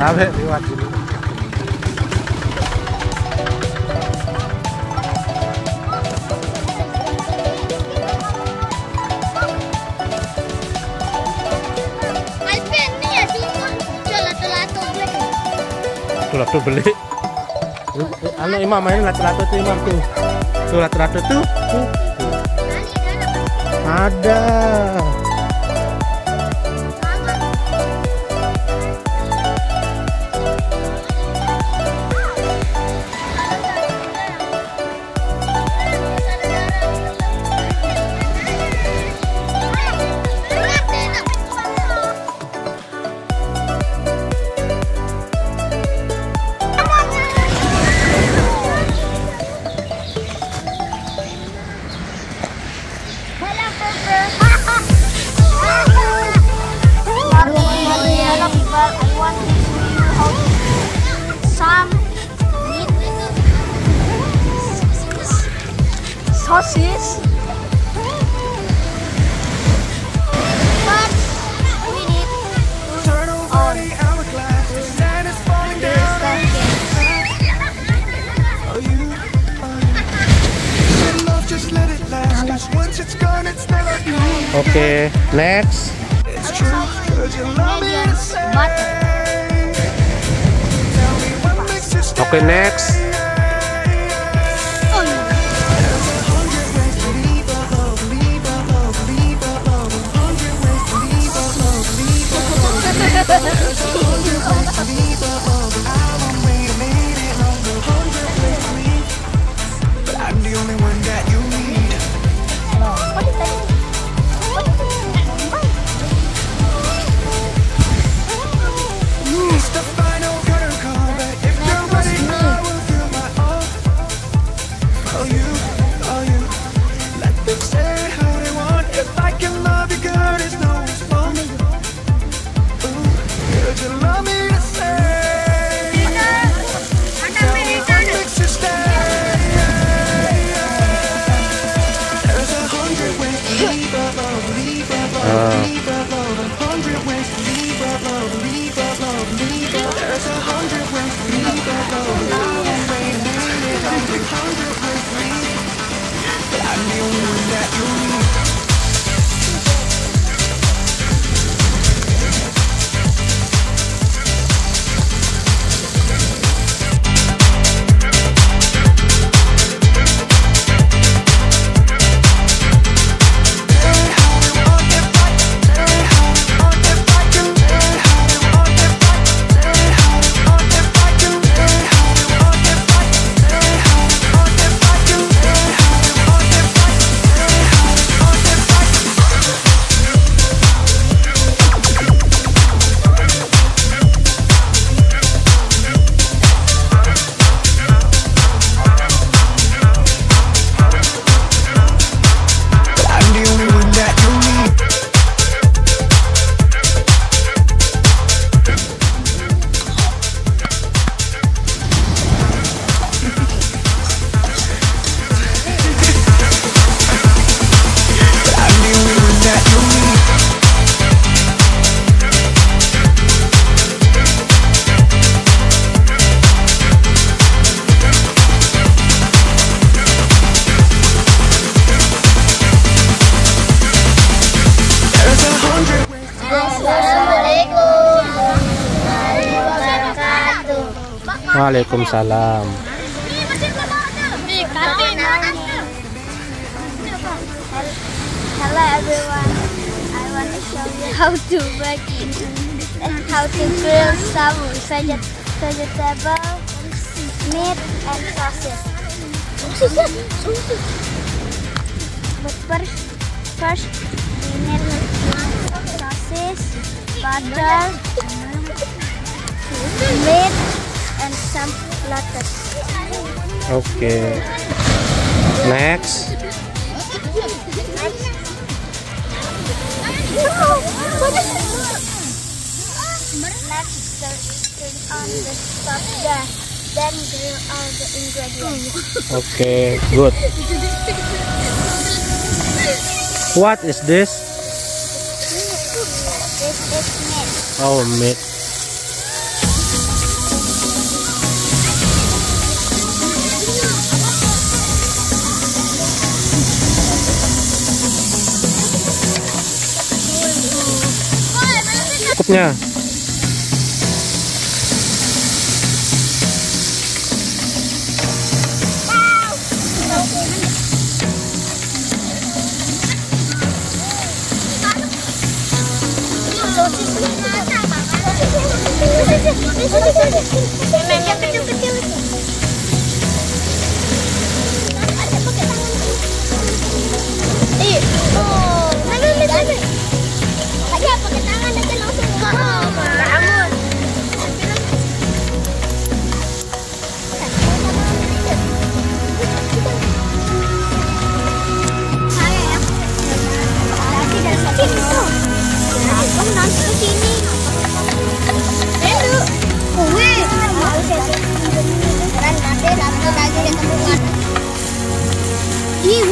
cabe lewat dulu. Tuh beli. Anu imam main lato-lato tuh imam tuh. Tuh lato-lato tuh. Ada. Sosis. But we need to turn on the sand is falling down. Just let it last, 'cause once it's gone, it's never gone. Oke, next. It's true, 'cause you love me to say. Tell me what makes you stay. Oke, next. Waalaikumsalam. Hello everyone. I want to show you how to make how to grill some vegetable, meat, and sausage. But first we need sausage, butter, meat, and some lettuce. Oke. Next. Next, turn on the stove gas, then grill all the ingredients. Okay, good. What is this? This is meat. Oh, meat. prosesnya. Ih,